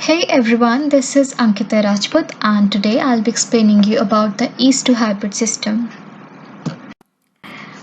Hey everyone, this is Ankita Rajput and today I'll be explaining you about the yeast to hybrid system.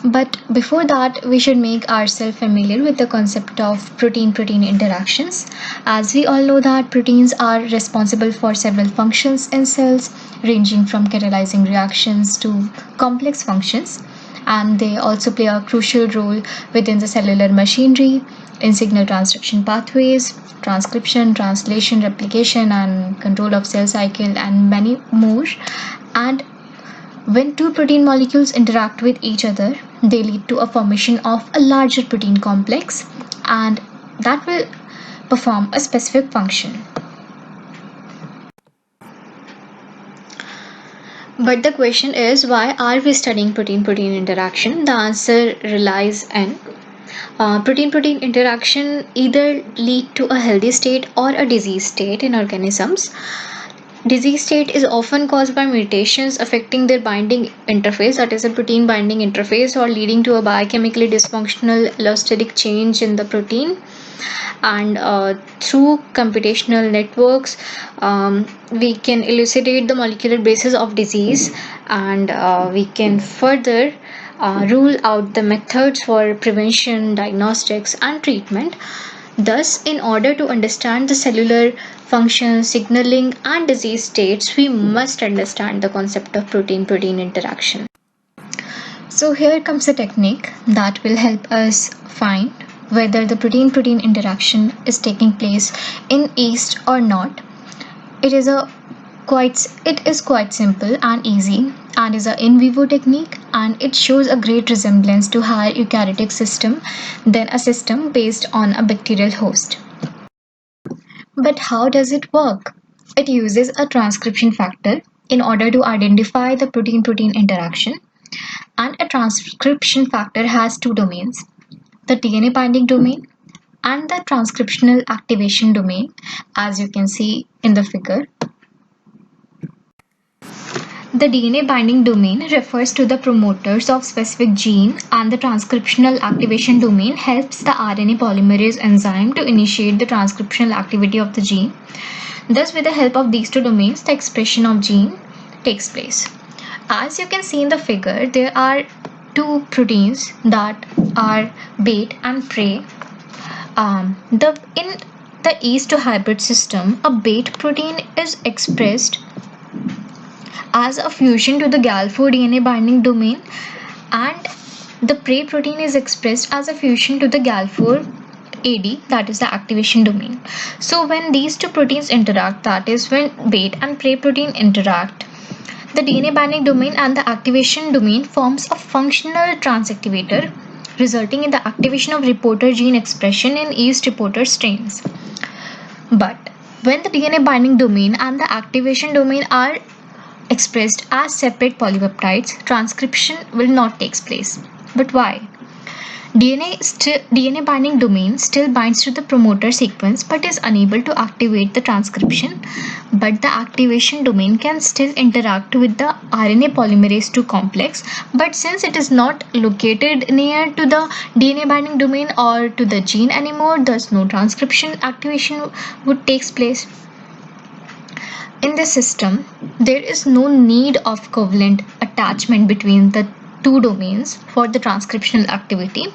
But before that, we should make ourselves familiar with the concept of protein-protein interactions. As we all know that proteins are responsible for several functions in cells, ranging from catalyzing reactions to complex functions, and they also play a crucial role within the cellular machinery in signal transduction pathways, transcription, translation, replication, and control of cell cycle, and many more. And when two protein molecules interact with each other, they lead to a formation of a larger protein complex, and that will perform a specific function. But the question is, why are we studying protein-protein interaction? The answer relies in protein-protein interaction either lead to a healthy state or a disease state in organisms. Disease state is often caused by mutations affecting their binding interface, that is a protein binding interface, or leading to a biochemically dysfunctional allosteric change in the protein. And through computational networks, we can elucidate the molecular basis of disease, and we can further rule out the methods for prevention, diagnostics, and treatment. Thus, in order to understand the cellular function, signaling, and disease states, we must understand the concept of protein-protein interaction. So here comes a technique that will help us find whether the protein-protein interaction is taking place in yeast or not. It is quite simple and easy, and is an in vivo technique, and it shows a great resemblance to higher eukaryotic system than a system based on a bacterial host. But how does it work? It uses a transcription factor in order to identify the protein-protein interaction, and a transcription factor has two domains: the DNA binding domain and the transcriptional activation domain, as you can see in the figure. The DNA binding domain refers to the promoters of specific gene, and the transcriptional activation domain helps the RNA polymerase enzyme to initiate the transcriptional activity of the gene. Thus, with the help of these two domains, the expression of gene takes place. As you can see in the figure, there are two proteins that are bait and prey. In the yeast to hybrid system, a bait protein is expressed as a fusion to the GAL4 DNA binding domain, and the prey protein is expressed as a fusion to the GAL4 AD, that is the activation domain. So when these two proteins interact, that is when bait and prey protein interact, the DNA binding domain and the activation domain forms a functional transactivator, resulting in the activation of reporter gene expression in yeast reporter strains. But when the DNA binding domain and the activation domain are expressed as separate polypeptides, transcription will not take place. But why? DNA binding domain still binds to the promoter sequence but is unable to activate the transcription, but the activation domain can still interact with the RNA polymerase II complex, but since it is not located near to the DNA binding domain or to the gene anymore, thus no transcription activation would take place. In this system, there is no need of covalent attachment between the two domains for the transcriptional activity.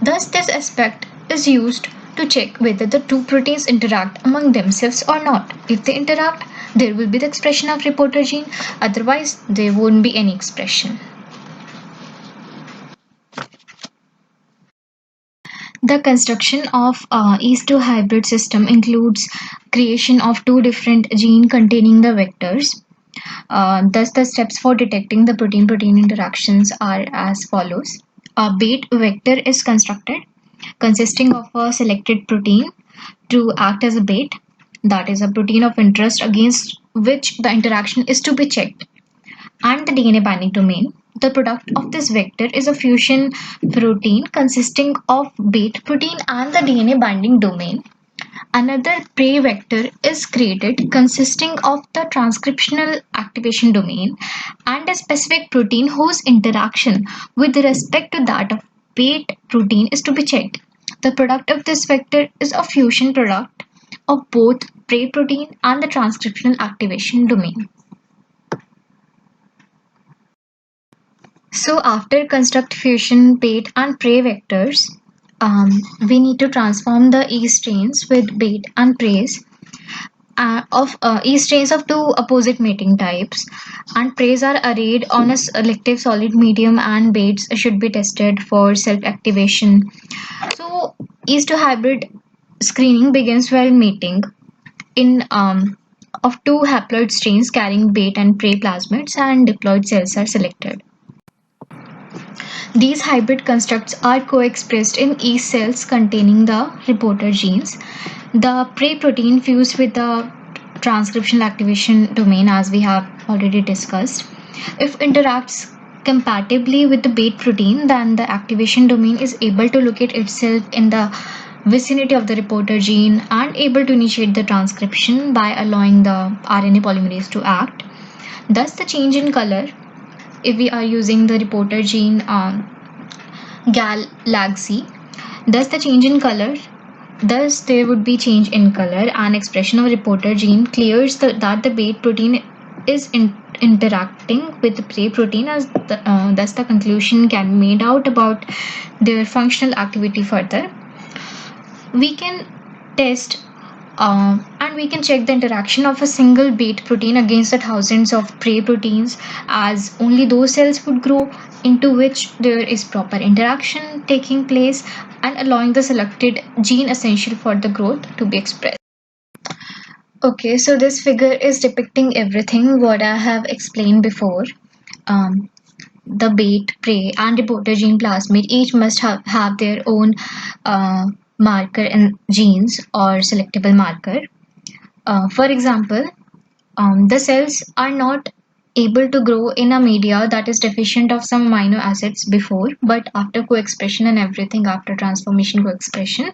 Thus, this aspect is used to check whether the two proteins interact among themselves or not. If they interact, there will be the expression of reporter gene, otherwise there won't be any expression. The construction of yeast to hybrid system includes creation of two different gene containing the vectors. Thus, the steps for detecting the protein-protein interactions are as follows. A bait vector is constructed consisting of a selected protein to act as a bait, that is a protein of interest against which the interaction is to be checked, and the DNA binding domain. The product of this vector is a fusion protein consisting of bait protein and the DNA binding domain. Another prey vector is created consisting of the transcriptional activation domain and a specific protein whose interaction with respect to that of bait protein is to be checked. The product of this vector is a fusion product of both prey protein and the transcriptional activation domain. So after construct fusion bait and prey vectors, we need to transform the E strains with bait and preys of E strains of two opposite mating types, and preys are arrayed on a selective solid medium and baits should be tested for self-activation. So East to hybrid screening begins while mating in of two haploid strains carrying bait and prey plasmids, and diploid cells are selected. These hybrid constructs are co-expressed in yeast cells containing the reporter genes. The prey protein fused with the transcriptional activation domain, as we have already discussed. If interacts compatibly with the bait protein, then the activation domain is able to locate itself in the vicinity of the reporter gene and able to initiate the transcription by allowing the RNA polymerase to act. Thus, the change in color, if we are using the reporter gene GAL-LAGC, thus the change in color, thus there would be change in color and expression of reporter gene clears that the bait protein is interacting with the prey protein, as thus the conclusion can be made out about their functional activity further. We can test and we can check the interaction of a single bait protein against the thousands of prey proteins, as only those cells would grow into which there is proper interaction taking place and allowing the selected gene essential for the growth to be expressed. Okay, so this figure is depicting everything what I have explained before. The bait, prey and reporter gene plasmid each must have their own marker and genes or selectable marker. For example, the cells are not able to grow in a media that is deficient of some amino acids before, but after co-expression and everything, after transformation co-expression,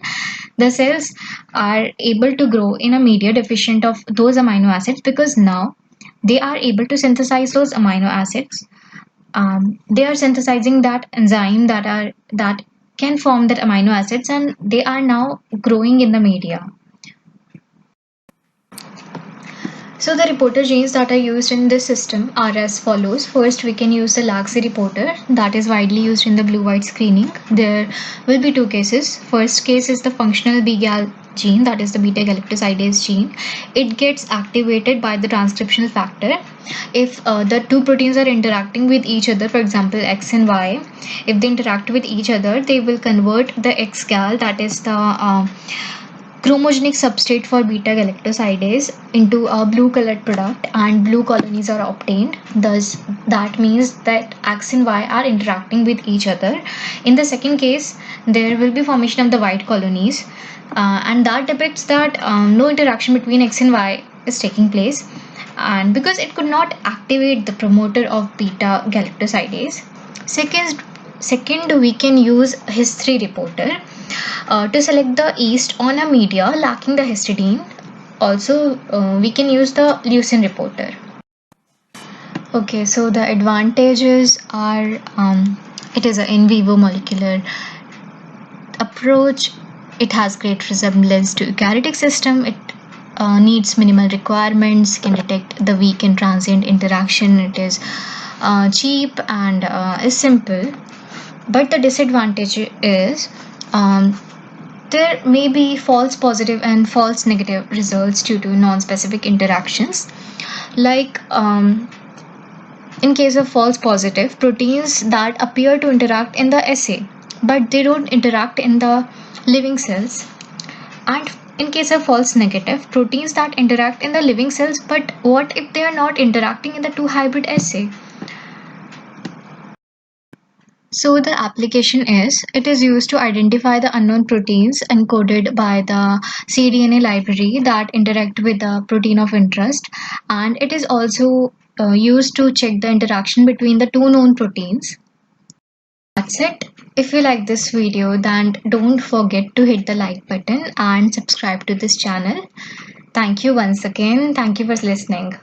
the cells are able to grow in a media deficient of those amino acids, because now they are able to synthesize those amino acids. They are synthesizing that enzyme that can form that amino acids, and they are now growing in the media. So the reporter genes that are used in this system are as follows. First, we can use the LAGC reporter that is widely used in the blue-white screening. There will be two cases. First case is the functional BGAL gene, that is the beta-galactosidase gene. It gets activated by the transcriptional factor if the two proteins are interacting with each other. For example, X and Y, if they interact with each other, they will convert the X-gal, that is the chromogenic substrate for beta-galactosidase, into a blue colored product, and blue colonies are obtained. Thus that means that X and Y are interacting with each other. In the second case, there will be formation of the white colonies, and that depicts that no interaction between X and Y is taking place, and because it could not activate the promoter of beta-galactosidase. Second, we can use His3 reporter to select the yeast on a media lacking the histidine. Also, we can use the leucine reporter. Okay, so the advantages are it is an in vivo molecular approach. It has great resemblance to eukaryotic system. It needs minimal requirements, can detect the weak and transient interaction. It is cheap and is simple. But the disadvantage is there may be false positive and false negative results due to non-specific interactions. Like in case of false positive, proteins that appear to interact in the assay, but they don't interact in the living cells. And in case of false negative, proteins that interact in the living cells, but what if they are not interacting in the two hybrid assay? So the application is, it is used to identify the unknown proteins encoded by the cDNA library that interact with the protein of interest, and it is also used to check the interaction between the two known proteins. That's it. If you like this video, then don't forget to hit the like button and subscribe to this channel. Thank you once again. Thank you for listening.